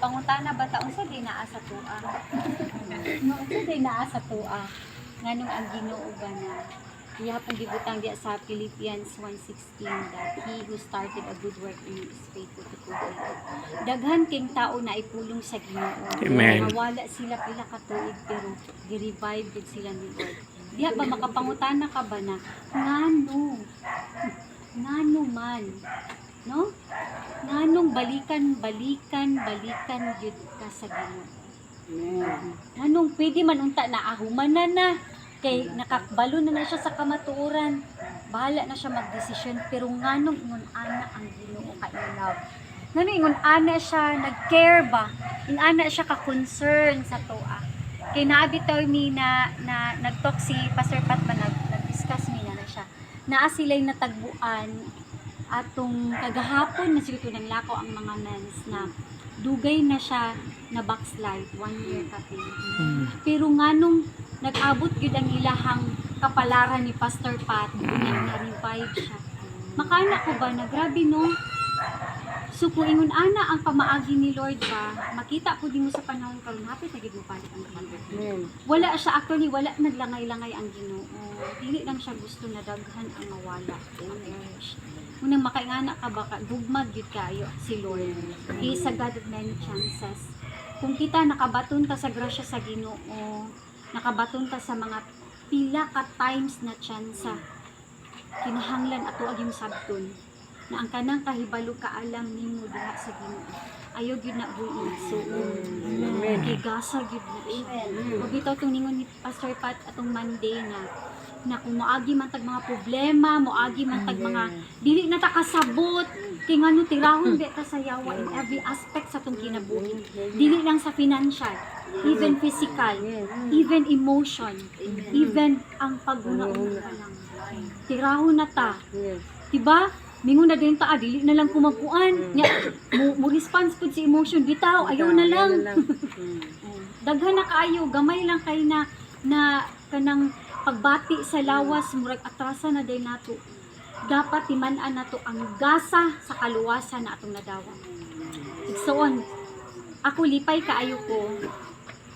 pangutana ba taon sa di naa sa tuwa? No, sa di naa sa tuwa. Nganong ang Ginoo ba na ihapon gibutang diya sa Philippians 1:16 that he who started a good work in you is faithful to complete it. Daghan king tao na ipulong sa Ginoo. Amen. Nawala sila pila ka tuig pero gi-revive gid sila ni Lord. Diha ba makapangutana ka ba na ngano man, no? Nganong balikan gyud ka sa Ginoo. Nganong pwede man unta na ahuman na kay nakakbalo na siya sa kamatuoran. Bahala na siya magdesisyon pero nganong ingon ana ang Ginoo ka love. Nganong ingon ana siya nag-care ba? In ana siya ka concern sa toa. Kay naabitaw mi na nag-talk si Pastor Pat ba nag-discuss mi na siya. Naa sila'y natagbuan atong kagahapon na siguro nang lakaw ang mga mens na dugay na siya na backslide 1 year kapi. Pero nganong nag-abot gyud ang ilahang kapalaran ni Pastor Pat na revive siya. Makana ko ba na grabe no? So kung ingon ana ang pamaagi ni Lord ba, makita po din mo sa panahon karon hapit na gid mo palit ang kamay. Wala siya actually wala naglangay-langay ang Ginoo. Dili lang siya gusto na daghan ang mawala. Unang makaingana ka ba dugmag gyud kayo si Lord. He is a God of many chances. Kung kita nakabaton ta sa grasya sa Ginoo, nakabaton ta sa mga pila ka times na tsansa, kinahanglan ato aging sabton na ang kanang kahibalo kaalam nimo diha sa Ginoo. Ayaw gyud na buin. So, kay gasa gyud na siya. O bitaw tong ningon ni Pastor Pat atong Monday na kung moagi man tag mga problema, moagi man tag mga dili na ta kasabot, kay ngano tirahon di ta sa yawa in every aspect sa tong kinabuhi. Dili lang sa financial, even physical, even emotion, even ang paguna-una lang. Tirahon na ta. Diba? Mingon na din ta, dili na lang kumakuan. Mo response pud si emotion, bitaw, ayaw na lang. Daghan na kaayo, gamay lang kay na kanang pagbati sa lawas, murag atrasa na day nato. Dapat timan-an nato ang gasa sa kaluwasan na atong nadawa. So on, ako lipay kaayo ko.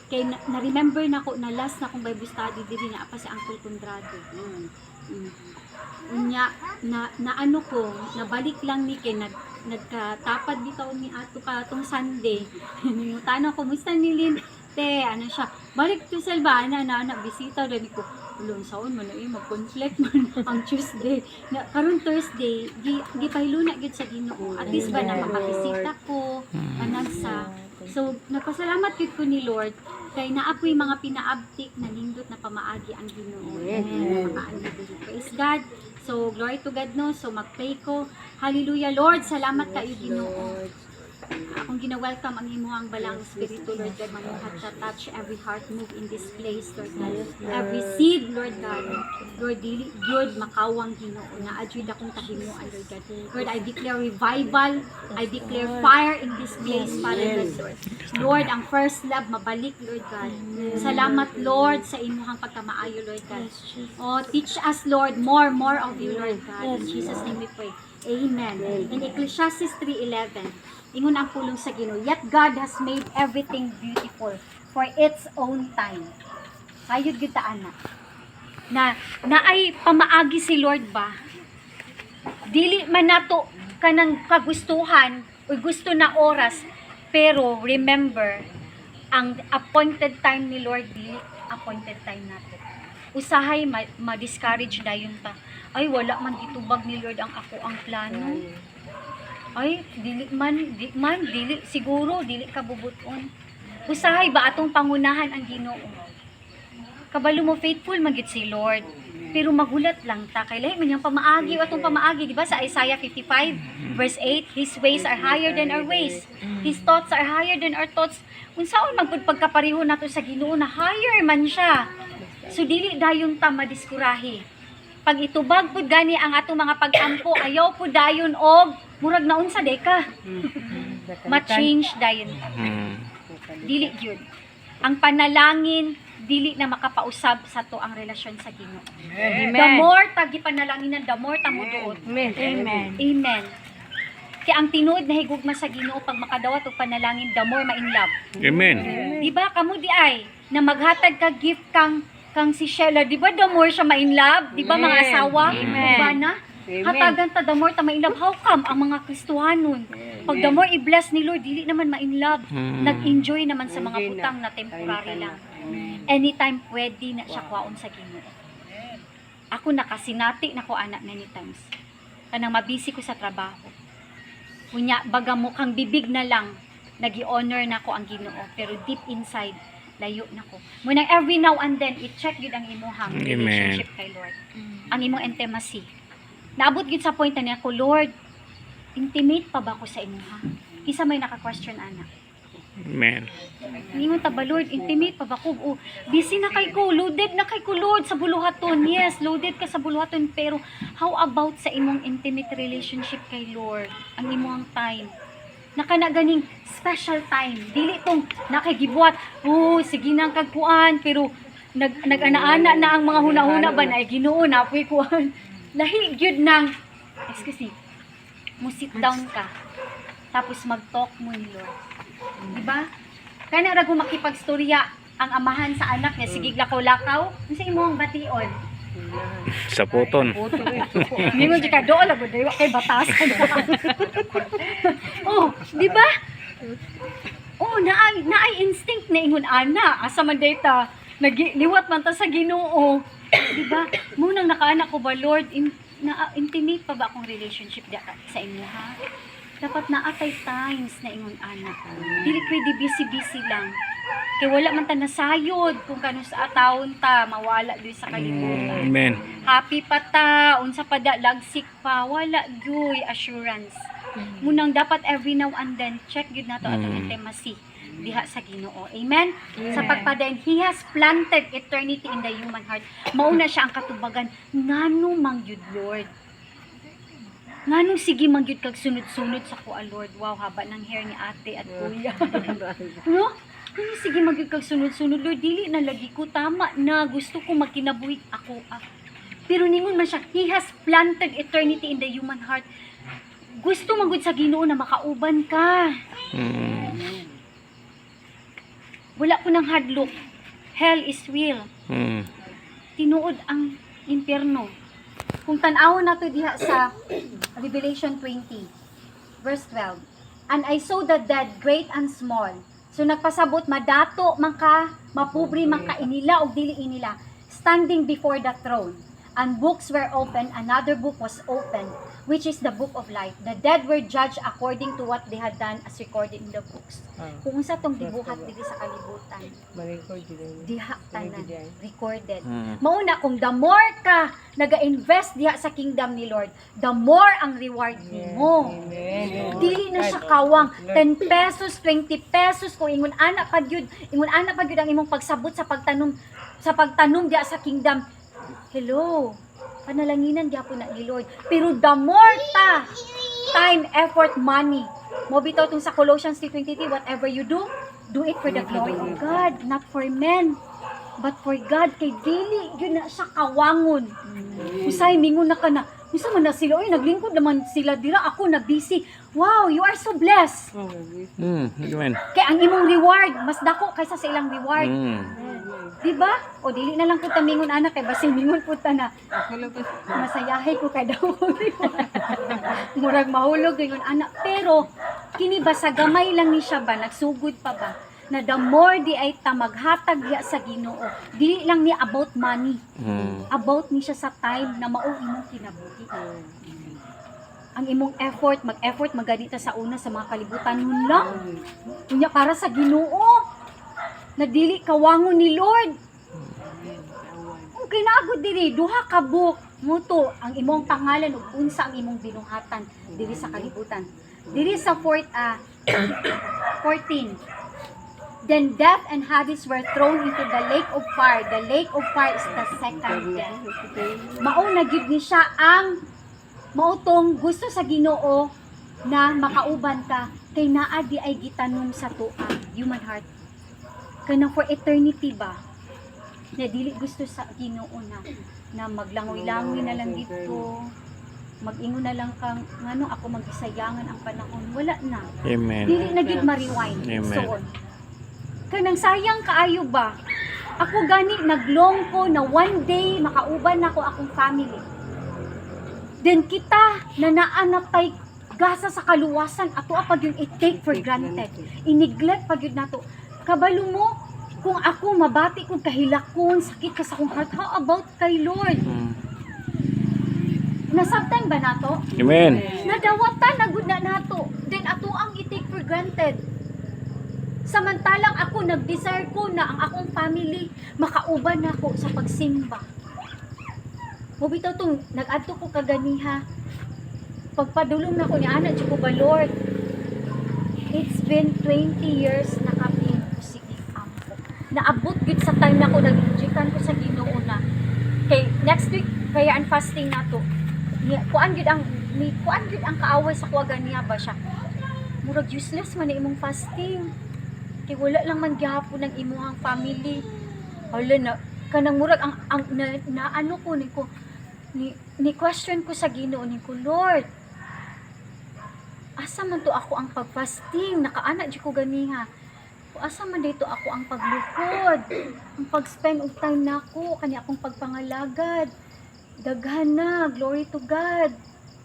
Kay na-remember na ko na last na kong Bible study diri na apa si Uncle Condrado. Unya na ano ko, nabalik lang ni kay nagkatapad bitaw ni ato ka tong Sunday. Ningutana ko, musta ni Lynn? Te, ano siya, balik to Selva, na bisita rin ko. Ulong saon man na mag-conflict man ang Tuesday. Karon Thursday, di pahiluna gyud sa Ginoo. At least ba na makabisita ko, managsa. So, nagpasalamat gyud ko ni Lord kay naapoy mga pinaabtik na nindot na pamaagi ang Ginoo. Amen. Praise God. So, glory to God no. So, mag-pray ko. Hallelujah, Lord. Salamat kayo Ginoo. Akong gina-welcome ang imuhang balang spirito, Lord God, manuhat sa touch every heart move in this place, Lord God. Every seed, Lord God. Lord, dili gyud makawang Ginoo na adjud akong kahimuan, Lord God. Lord, I declare revival. I declare fire in this place, Father God. Lord, ang first love mabalik, Lord God. Salamat, Lord, sa imuhang pagkamaayo, Lord God. Oh, teach us, Lord, more of you, Lord God. In Jesus' name we pray. Amen. In Ecclesiastes 3:11, ingon ang pulong sa Ginoo, yet God has made everything beautiful for its own time. Sayod gyud ta ana. Na ay pamaagi si Lord ba? Dili man nato kanang kagustuhan o gusto na oras, pero remember ang appointed time ni Lord dili appointed time nato. Usahay ma-discourage na yun ta. Ay wala man gitubag ni Lord ang ako ang plano. Ay, dili siguro, dili kabubuton. Usahay ba atong pangunahan ang Ginoo? Kabalo mo faithful magit si Lord. Pero magulat lang ta kay lahi man yang pamaagi o atong pamaagi, di ba sa Isaiah 55 verse 8, His ways are higher than our ways. His thoughts are higher than our thoughts. Unsaon man pud pagkapareho nato sa Ginoo na higher man siya. So dili dayon ta madiskurahi. Pag itubag pud gani ang atong mga pag-ampo, ayaw pud dayon og murag naun sa deka. Ma-change dayon. Dili gyud. Ang panalangin dili na makapausab sa to ang relasyon sa Ginoo. The more tagi panalangin, the more ta moduot. Amen. Amen. Kaya ang tinuod na higugma sa Ginoo pag makadawat og panalangin, the more ma-in love. Amen. Di ba kamo di ay na maghatag ka gift kang si Sheila, di ba the more siya ma-in love? Di ba mga Amen. asawa? Amen. Ba na? Amen. Hatagan ta the more ta ma-in love. How come ang mga Kristohanon pag the more i-bless ni Lord, dili naman ma-in love. Nag-enjoy naman sa mga Enjoy na. butang na temporary Time-time lang. na. Anytime pwede na siya kwaon sa Ginoo. Ako nakasinati na ko anak many times. Kanang mabisi ko sa trabaho. Kunya baga mo kang bibig na lang nagi-honor na ko ang Ginoo, pero deep inside layo na ko. Munang every now and then i-check gyud ang imong relationship kay Lord. Ang imong intimacy. Naabot gyud sa point na ko, Lord, intimate pa ba ko sa imuha? Kisa may naka-question anak. Amen. Ningon ta ba, Lord, intimate pa ba ko? O, busy na kay ko, loaded na kay ko, Lord, sa buluhaton. Yes, loaded ka sa buluhaton, pero how about sa imong intimate relationship kay Lord? Ang imong time. Naka na ganing special time. Dili tong nakagibuhat, sige nang kagkuan, pero nag-ana-ana na ang mga huna-huna ba na, Ginoo, napoy kuan. Lahi gyud nang, excuse me, mo sit down ka, tapos mag-talk mo ni Lord. Diba? Kaya na kung makipagstorya ang amahan sa anak niya, sige lakaw-lakaw, sa imong bation. Sa puton. Mingon di ka doon, lagod dayo kay batasan. Oh, di ba? Oh, naay instinct na ingon ana, asa man data, nagliwat man ta sa Ginoo. Di ba? Munang nakaanak ko ba, Lord, intimate pa ba akong relationship sa inyo, ha? Dapat naatay times na ingon anak. Dili pwede busy-busy lang. Kaya wala man ta nasayod kung kano sa atawon ta, mawala doy sa kalibutan. Amen. Happy pa ta, unsa pa da, lagsik pa, wala doy assurance. Munang dapat every now and then, check yun nato atong intimacy diha sa Ginoo. Amen? Sa pagpadayon, He has planted eternity in the human heart. Mauna siya ang katubagan, ngano mang yun, Lord. Ngano sige magyud kag sunod-sunod sa kuha, Lord. Wow, haba ng hair ni ate at kuya. No? Ngano sige magyud kag sunod-sunod, Lord. Dili na lagi ko tama na gusto ko magkinabuhi ako. Pero ningon man siya, He has planted eternity in the human heart. Gusto magud sa Ginoo na makauban ka. Wala ko ng hadlok. Hell is real. Tinuod ang impyerno. Kung tan-awon nato diha sa Revelation 20, verse 12. And I saw the dead, great and small. So nagpasabot, madato, mapubri, inila o dili inila, standing before the throne. And books were opened, another book was opened, which is the book of life. The dead were judged according to what they had done as recorded in the books. Kung sa tong dibuhat dili sa kalibutan, diha tanan recorded. Mauna kung the more ka naga-invest diha sa kingdom ni Lord, the more ang reward nimo. Dili na siya kawang 10 pesos, 20 pesos kung ingon anak pagyud ang imong pagsabot sa pagtanom diha sa kingdom. Hello, panalanginan gyapon na ni Lord. Pero the more time, effort, money. Mo bitaw tong sa Colossians 3:23, whatever you do it for the glory of God, not for men, but for God. Kay dili yun na siya kawangon. Usay mingon na ka na. Isa man na sila, oy naglingkod naman sila dira, ako na busy. Wow, you are so blessed. Amen. Kay ang imong reward mas dako kaysa sa ilang reward. Diba? O dili na lang puta mingon anak kay basin mingon puta na. Masayahay ko kay daw. Murag mahulog ingon anak, pero kini ba sa gamay lang ni siya ba nagsugod pa ba na the more di ay ta maghatag diha sa Ginoo. Dili lang ni about money. About ni siya sa time na mao imong kinabuhi. Ang imong effort, mag-effort maganita sa una sa mga kalibutan nun lang. Kunya para sa Ginoo. Na dili kawangon ni Lord. Kung kinagod diri, duha ka book mo to ang imong pangalan ug unsa ang imong binuhatan diri sa kalibutan. Diri sa 14. Then death and Hades were thrown into the lake of fire. The lake of fire is the second death. Mao na gyud ni siya ang mautong gusto sa Ginoo na makauban ka kay naa di ay gitanong sa tuwa, human heart. Kana for eternity ba? Na dili gusto sa Ginoo na maglangoy-langoy na lang dito. mag-ingon na lang kang ngano ako magisayangan ang panahon, wala na. Amen. Dili na gid ma-rewind. Amen. So, kanang sayang kaayo ba? Ako gani naglong ko na one day makauban nako akong family. Then kita na naanapay gasa sa kaluwasan ato pag yung i-take for granted. I-neglect pag yun nato. Kabalo mo kung ako mabati kong kahilakon, sakit ka sa akong heart, how about kay Lord? Nasabtan ba nato? Amen. Nadawatan na gud na nato. Then ato ang i-take for granted. Samantalang ako nag-desire ko na ang akong family makauban nako sa pagsimba. Mo bitaw tong nag-adto ko kaganiha. Pagpadulong nako ni ana ko ba Lord. It's been 20 years na kami sige ampo. Naabot gid sa time nako nag-injikan ko sa Ginoo na. Kay next week kaya ang fasting nato. Kuan gid ang kaaway sa kuha ganiya ba siya. Murag useless man imong fasting. Kay wala lang man gihapon ng imuhang family. Hala na kanang murag ang na ano ko ni question ko sa Ginoo ni ko Lord. Asa man to ako ang pag-fasting? Nakaana di ko ganiha. Asa man dito ako ang paglukod? Ang pag-spend og time nako kani akong pagpangalagad. Daghan na, glory to God.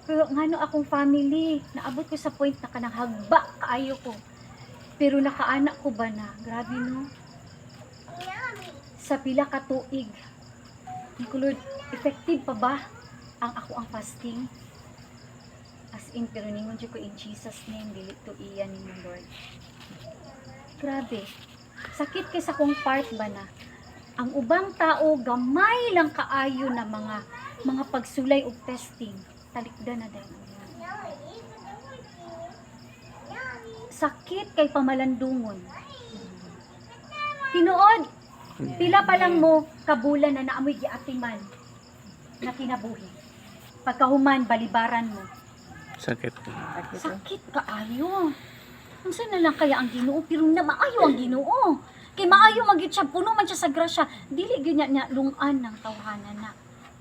Pero ngano akong family, naabot ko sa point na kanang hagba kaayo ko. Pero nakaanak ko ba na? Grabe no? Sa pila ka tuig. Lord, effective pa ba ang ako ang fasting? As in, pero ningon ko in Jesus name, dili to iyan ninyo Lord. Grabe. Sakit kay sa kong part ba na? Ang ubang tao, gamay lang kaayo na mga pagsulay og testing. Talikdan na dahil. Sakit kay pamalandungon. Tinuod, pila pa lang mo kabulan na naamoy giatiman na kinabuhi. Pagkahuman, balibaran mo. Sakit. Sakit kaayo. Unsa na lang kaya ang Ginoo pero na maayo ang Ginoo. Kay maayo magyud siya puno man siya sa grasya. Dili gyud niya lungan ng tawhanan na.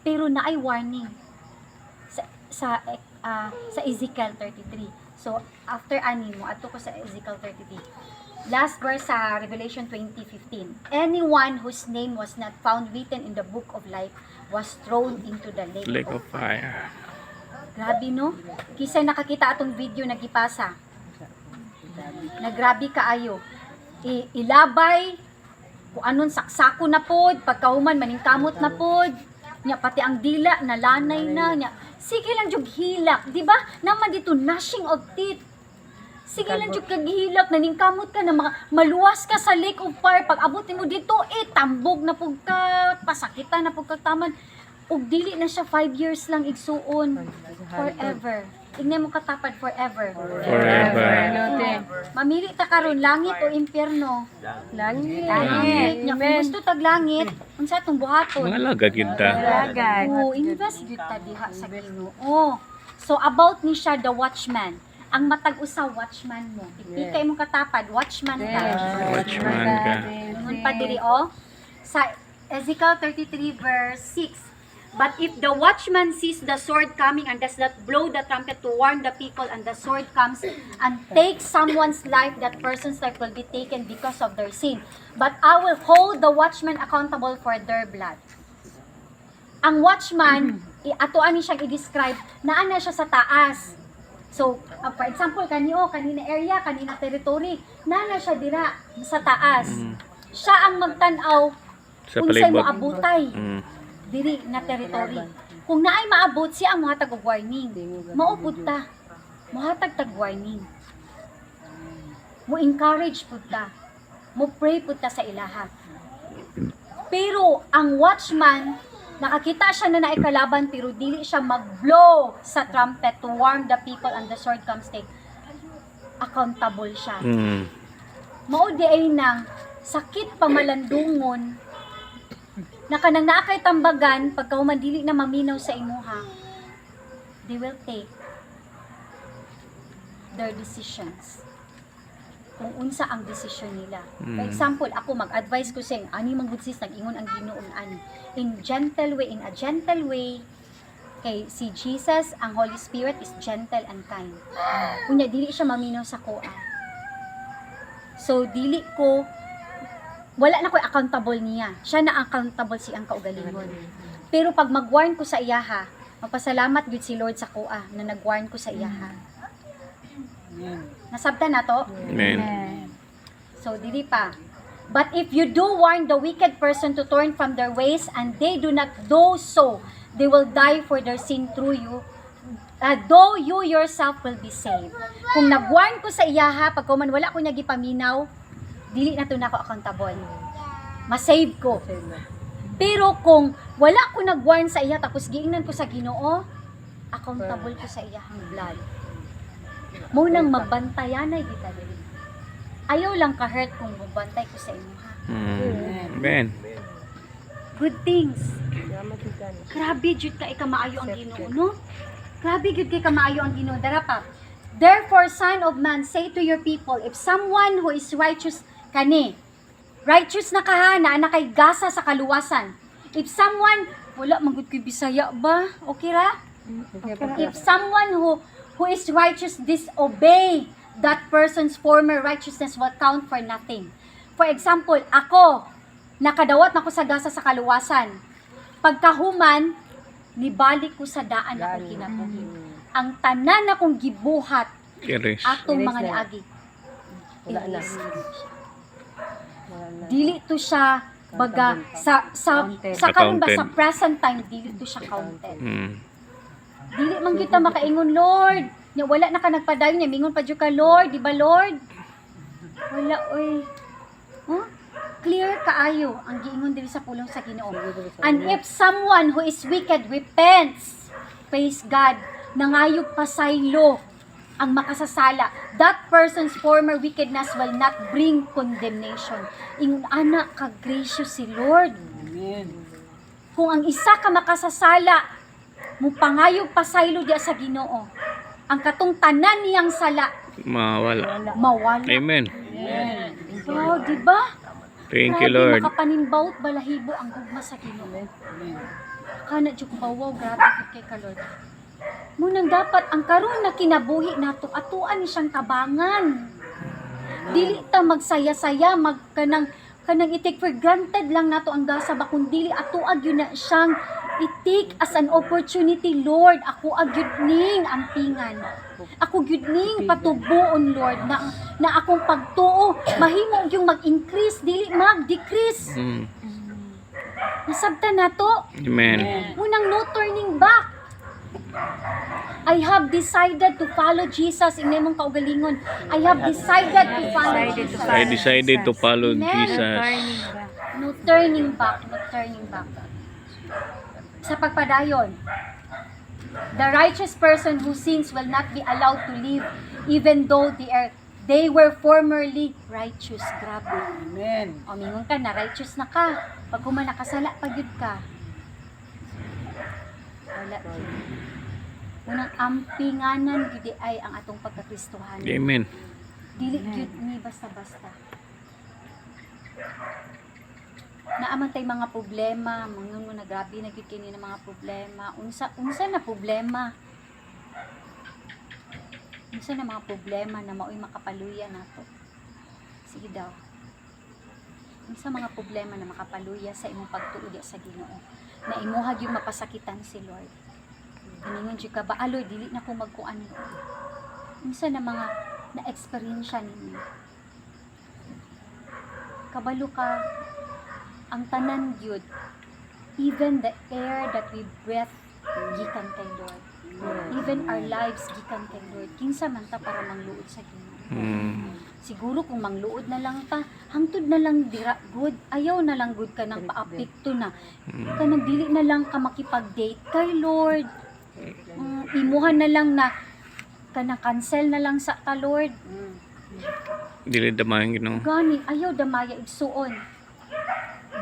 Pero naay warning sa Ezekiel 33. So after ani mo adto ko sa Ezekiel 33. Last verse sa Revelation 20:15. Anyone whose name was not found written in the book of life was thrown into the Lake of fire. Grabe no? Kisay nakakita atong video nagipasa. Nagrabe kaayo. Ilabay kung anon saksako na pod, pagkahuman maningkamot na pod. Nya pati ang dila nalanay na nya. Sige lang jud hilak, di ba? Naman dito gnashing of teeth. Sige lang jud kaghilak naningkamot ka na maluwas ka sa lake of fire pag abot mo dito tambog na pug ka, pasakitan na pug taman. Ug dili na siya 5 years lang igsuon. Forever. Tingnan mo katapad forever. Forever. Mamili ta karon langit o impyerno. Langit. Nya kung gusto tag langit, unsa atong buhaton? Mga lagad yun ta. Lagad. Oh, invest gyud ta diha sa Ginoo. So about ni siya the watchman. Ang matag usa watchman mo. Ipikay mo katapad, watchman ka. Watchman ka. Ingon pa diri sa Ezekiel 33 verse 6. But if the watchman sees the sword coming and does not blow the trumpet to warn the people, and the sword comes and takes someone's life, that person's life will be taken because of their sin. But I will hold the watchman accountable for their blood. Ang watchman, atoan ni siyang i-describe, naa na siya sa taas. So, for example, kanina area, kanina territory, naa na siya dira sa taas. Siya ang magtanaw Sa unsay mo palibot. abutay diri na territory. Kung naay maabot siya ang mohatag og warning. Maupod ta. Mohatag tag warning. Mo encourage pud ta. Mo pray pud ta sa ilaha. Pero ang watchman nakakita siya na naay kalaban pero dili siya mag-blow sa trumpet to warn the people and the sword comes take. Accountable siya. Mao di ay nang sakit pamalandungon na kanang naa kay tambagan pagka humandili na maminaw sa imuha, they will take their decisions kung unsa ang desisyon nila. For example, ako mag-advise ko sa ani mang good sis nag-ingon ang Ginoo ani in a gentle way Kay si Jesus, ang Holy Spirit is gentle and kind. Unya dili siya maminaw sa kuha. So dili ko wala na ko'y accountable niya. Siya na accountable siyang kaugalingon. Pero pag mag-warn ko sa iyaha, magpasalamat gud si Lord sa kuha na nag-warn ko sa iyaha. Nasabtan na to? Amen. So dili pa. But if you do warn the wicked person to turn from their ways and they do not do so, they will die for their sin through you. Though you yourself will be saved. Kung nag-warn ko sa iyaha, pag man wala ko niya gipaminaw, dili na to na ako accountable. Ma-save ko. Pero kung wala ko nag-warn sa iya, tapos giingnan ko sa Ginoo, accountable ko sa iyahang blood. Munang magbantayan ay kita dili. Ayaw lang ka-hurt kung magbantay ko sa inyo, ha? Amen. Good things. Grabe jud ka ikamaayo ang Ginoo, no? Grabe jud kay kamaayo ang Ginoo. Dara pa. Therefore, Son of Man, say to your people, if someone who is righteous kani, righteous na kahana na kay gasa sa kaluwasan. If someone, wala magud kay Bisaya ba? Okay ra? If someone who is righteous disobey, that person's former righteousness will count for nothing. For example, ako, nakadawat na ko sa gasa sa kaluwasan. Pagkahuman, nibalik ko sa daan na akong kinabuhi. Ang tanan akong gibuhat, Kiris. atong mga niagi. Dili to siya baga sa karon ba sa Accounted. present time dili to siya counted. Dili man kita makaingon, Lord. Nya wala na ka nagpadayon niya mingon pa jud ka, Lord, di ba Lord? Wala oy. Huh? Clear kaayo ang giingon diri sa pulong sa Ginoo. And if someone who is wicked repents, praise God, nangayog pasaylo ang makasasala, that person's former wickedness will not bring condemnation. Ingon ana ka gracious si Lord. Kung ang isa ka makasasala, mo pangayog pasaylo diya sa Ginoo, ang katong tanan niyang sala Mawala. mawala. Amen. Oh, di ba? Thank you, Grabe, Lord. makapanimbaut balahibo ang gugma sa Ginoo. Kana jud bawaw, grabe gid kay ka Lord. Munang dapat ang karon na kinabuhi nato atuan ni siyang tabangan. Dili ta magsaya-saya kanang i-take for granted lang nato ang gasa ba kun dili atuag yun na siyang i-take as an opportunity, Lord. Ako agyud ning ampingan. Ako gyud ning patubuon, Lord, na akong pagtuo mahimo yung mag-increase dili mag-decrease. Nasabtan nato. Amen. Munang no turning back. I have decided to follow Jesus. Ingay mong kaugalingon. I have decided to follow Jesus. I decided to follow Amen. Jesus. No turning back. No turning back. Sa pagpadayon, the righteous person who sins will not be allowed to live even though they were formerly righteous. Grabe. Amen. O mingon ka na, righteous na ka. Pag kuman nakasala, pagyud ka. Wala. Unang ampinganan gyud ay ang atong pagkakristohanon. Amen. Dili gyud ni basta-basta. Naaman tay mga problema, mangun mo na grabe na gyud kini na mga problema. Unsa na problema? Unsa na mga problema na maoy makapaluya nato? Sige daw. Unsa mga problema na makapaluya sa imong pagtuo sa Ginoo? Na imuha gyud mapasakitan si Lord. Kaningon jud ka ba, aloy dili na ko magkuan. Unsa na mga na-experience ninyo? Kabalo ka ang tanan gyud, even the air that we breathe gikan kay Lord. Even our lives gikan kay Lord. Kinsa man ta para mangluod sa Ginoo. Siguro kung mangluod na lang ta, hangtod na lang dira good. Ayaw na lang good ka nang paapekto na. Kanang dili na lang ka makipag-date kay Lord. Imuhan na lang na kanang cancel na lang sa ta Lord. Dili damayan Ginoo. Gani ayaw damaya igsuon.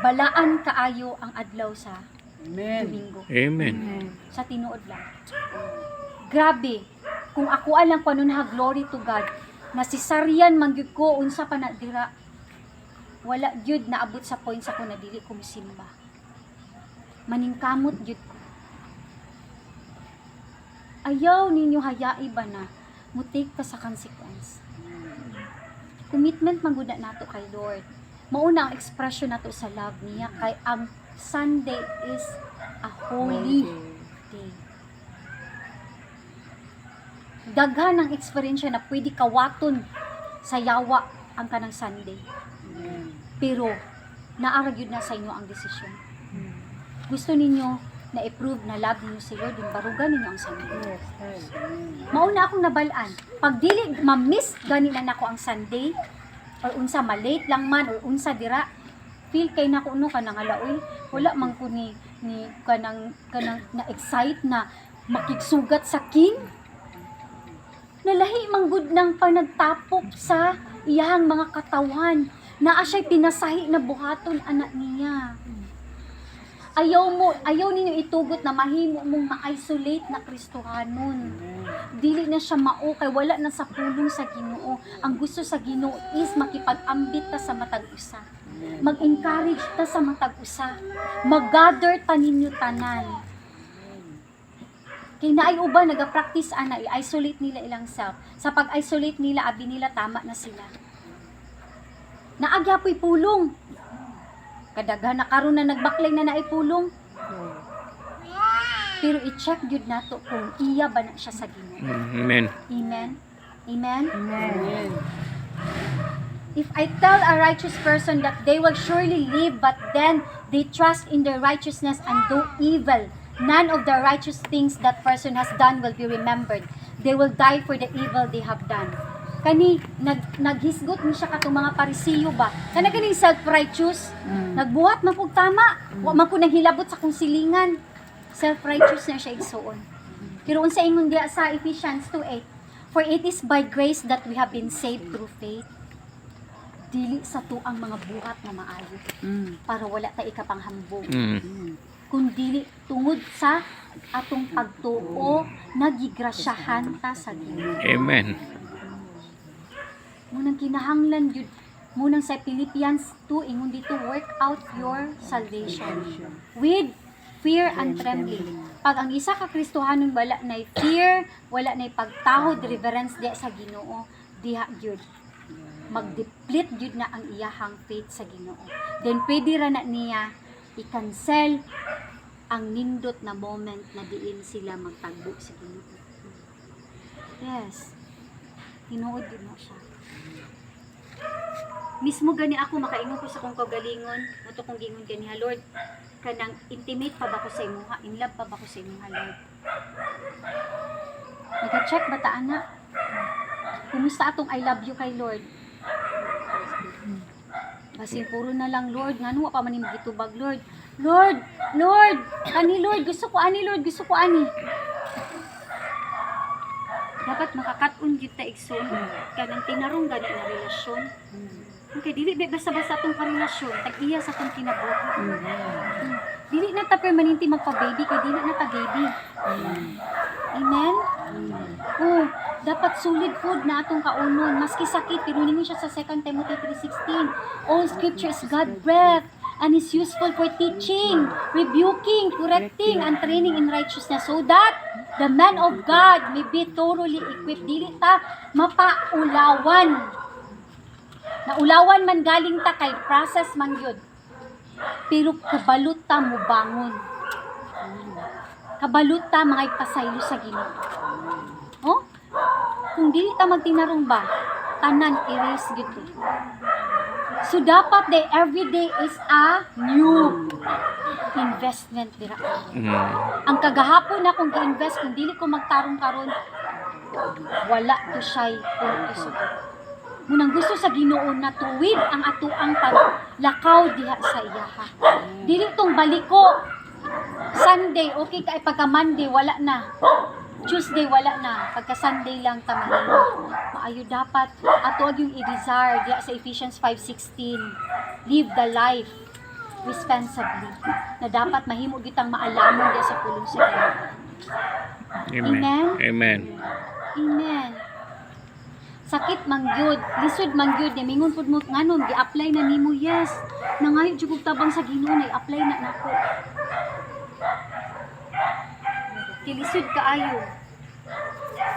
Balaan kaayo ang adlaw sa Amen. Domingo. Amen. Sa tinuod lang. Grabe. Kung ako alang panunaha, glory to God. Nasisaryan man gyud ko unsa pa na dira. Wala gyud naabot sa point sa ko na dili ko mosimba. Maningkamot gyud ko. Ayaw ninyo hayai ba na mutik ka sa consequence. Commitment mangguna nato kay Lord. Mauna ang expression nato sa love niya kay ang Sunday is a holy day. Daghan ang experience na pwede kawaton sa yawa ang kanang Sunday. Pero naara gyud na sa inyo ang desisyon. Gusto ninyo na i-prove na love ninyo si Lord, yung barugan ninyo ang Sunday. Mauna akong nabalaan. Pag dili ma-miss gani na nako ang Sunday, or unsa malate lang man, or unsa dira, feel kay nako no kanang alaoy, wala man ko ni kanang na excite na makigsugat sa king. Nalahi manggud ng panagtapok sa iyang mga katawan. Naa siya'y pinasahi na buhaton anak niya. Ayaw ninyo itugot na mahimo mong ma-isolate na Kristohanon. Dili na siya mao kay wala na sa pulong sa Ginoo. Ang gusto sa Ginoo is makipag-ambit ta sa matag usa. Mag-encourage ta sa matag usa. Mag-gather ta ninyo tanan. Kay naay uban naga-practice ana i-isolate nila ilang self. Sa pag-isolate nila abi nila tama na sila. Naagyapoy pulong. Kadaghan na karon na nagbaklay na naipulong. Pero i-check jud nato kung iya ba na siya sa Ginoo. Amen. Amen. Amen. Amen. If I tell a righteous person that they will surely live, but then they trust in their righteousness and do evil, none of the righteous things that person has done will be remembered. They will die for the evil they have done. Kani naghisgot ni siya katong mga Parisiyo ba? Kana kaning self-righteous, nagbuhat man pug tama, wa man ko naghilabot sa kung silingan. Self-righteous na siya igsuon. Pero unsa ingon diha sa Ephesians 2:8, for it is by grace that we have been saved through faith. Dili sa tuang mga buhat na maayo. Para wala ta ikapanghambog. Kung dili tungod sa atong pagtuo, nagigrasyahan ta sa Ginoo. Amen. Munang kinahanglan jud munang sa Philippians 2 ingon dito, work out your salvation with fear and trembling. Pag ang isa ka Kristohanon wala nay fear, wala nay pagtahod, reverence di sa Ginoo, diha jud mag-deplete jud na ang iyahang faith sa Ginoo. Then pwede ra na niya i-cancel ang nindot na moment na diin sila magtagbo sa Ginoo. Yes. Tinuod jud mo siya. Mismo gani ako makaingon ko sa kong kagalingon, muto kong gingon kaniha, Lord, kanang intimate pa ba ko sa imuha, in love pa ba ko sa imuha, Lord? Nag-check ba ta ana? Kumusta atong I love you kay Lord? Basin puro na lang, Lord, ngano wa pa man imong gitubag, Lord. Lord, Lord, ani Lord, gusto ko ani Lord, gusto ko ani. Dapat makakatun gyud ta igsoon kanang tinarong gani na relasyon. Okay, dili basta-basta atong karelasyon, tag-iya sa atong kinabuhi. Dili na ta permanente magpa-baby kay dili na ta baby. Amen. Oh, dapat solid food na atong kaunon, maski sakit pero ningon siya sa 2 Timothy 3:16. All scripture is God breathed and is useful for teaching, rebuking, correcting, and training in righteousness, so that the man of God may be thoroughly equipped. Dili ta mapaulawan. Naulawan man galing ta kay process man yun. Pero kabalot ta mo bangon. Kabalot ta mga ipasaylo sa Ginoo. Oh? Kung dili ta magtinarong ba, tanan erase gito. So dapat every day is a new investment dira. Ang kagahapon na kung gi-invest kung dili ko magtarong karon, wala to siya punto. Munang gusto sa Ginoo na tuwid ang atuang paglakaw diha sa iyaha. Dili tong baliko Sunday, okay kay pagka Monday wala na. Tuesday wala na, pagka Sunday lang tamahin. Maayo dapat ato yung i-desire diya sa Ephesians 5:16. Live the life responsibly. Na dapat mahimo gitang maalamon diya sa pulong sa Ginoo. Amen. Amen. Amen. Sakit man gyud, lisod man gyud, mingon pud mo nganon gi-apply na nimo, yes. Nangayo jud kog tabang sa Ginoo na i-apply na nako. Kilisod kaayo.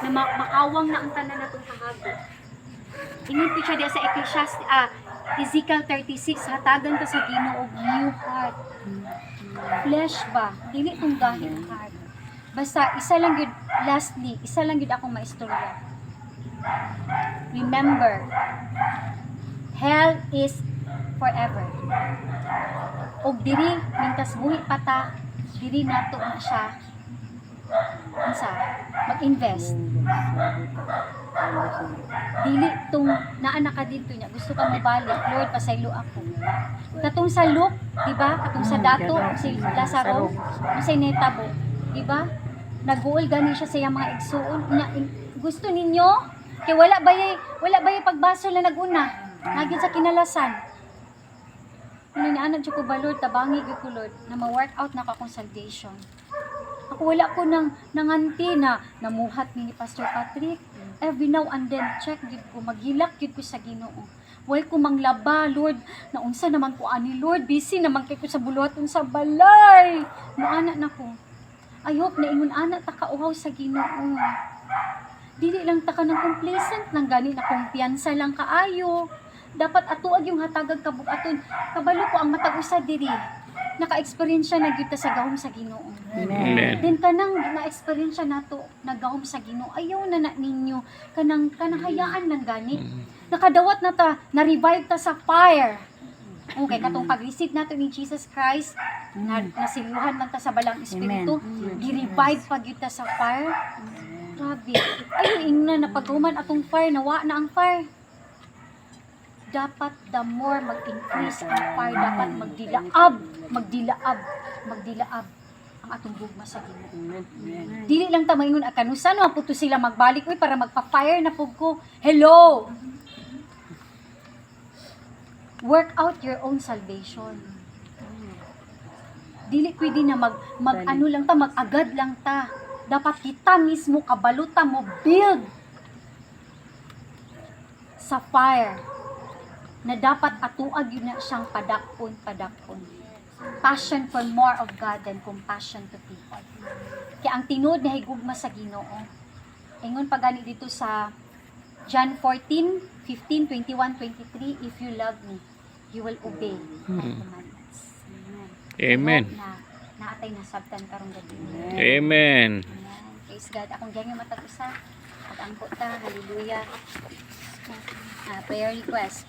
na makawang na ang tanan natong kahago. Ingon po siya diya sa Ezekiel 36, hatagan ka sa Ginoo og new heart. Flesh ba? Dili tong gahit heart. Basta isa lang yun, lastly, isa lang yun akong maistorya. Remember, hell is forever. Og diri mintas buhi pata, diri nato na siya unsa mag-invest. Dili tong naa na ka dito niya, gusto ka mabalik, Lord pasaylo ako. Katong sa Luke, di ba? Katong sa dato si Lazaro, unsay nahitabo, di ba? Naguol gani siya sa iyang mga igsuon. Gusto ninyo kay wala bay pagbasol na naguna. Nagyud sa kinalasan. Ano ni anak ko ba Lord, tabangi gyud ko Lord na ma-workout na ka akong salvation. Ako wala ko nang nanganti na namuhat ni Pastor Patrick. Every now and then check gyud ko, maghilak gyud ko sa Ginoo. Wala ko manglaba Lord, na unsa naman ko ani Lord, busy naman kay ko sa buluhaton sa balay. Moana na ko. I hope na ingon anak ta kauhaw sa Ginoo. Dili lang ta ka ng complacent nang gani na kumpiyansa lang kaayo. Dapat atuag yung hatagag kabugaton. Kabalo ko ang matag usa diri. Naka-experience na gyud ta sa gahom sa Ginoo. Amen. Then kanang na-experience nato nagahom sa Ginoo. Ayaw na ninyo kanang hayaan lang gani. Nakadawat na ta, na-revive ta sa fire. Okay, katong pag-receive nato ni Jesus Christ, nasiluhan lang ta sa balang espiritu, gi-revive pa gyud ta sa fire. Grabe. Ayaw ingna na paghuman atong fire, nawa na ang fire. Dapat the more mag-increase ang fire, dapat magdilaab ang atong gugma sa Ginoo. Dili lang ta maingon akanusan no puto sila magbalik uy para magpa-fire na pug ko. Hello. Work out your own salvation. Dili pwede na ano lang ta, mag-agad lang ta. Dapat kita mismo kabaluta mo build sa fire na dapat atuag yun na siyang padakpon. Passion for more of God than compassion to people. Kaya ang tinuod na higugma sa Ginoo. Ingon pa gani dito sa John 14, 15, 21, 23, if you love me, you will obey my commandments. Amen. Naatay na sabtan karong gabi. Amen. Praise God. Akong ganyan matag usa. Pag-angko ta. Hallelujah. Prayer request.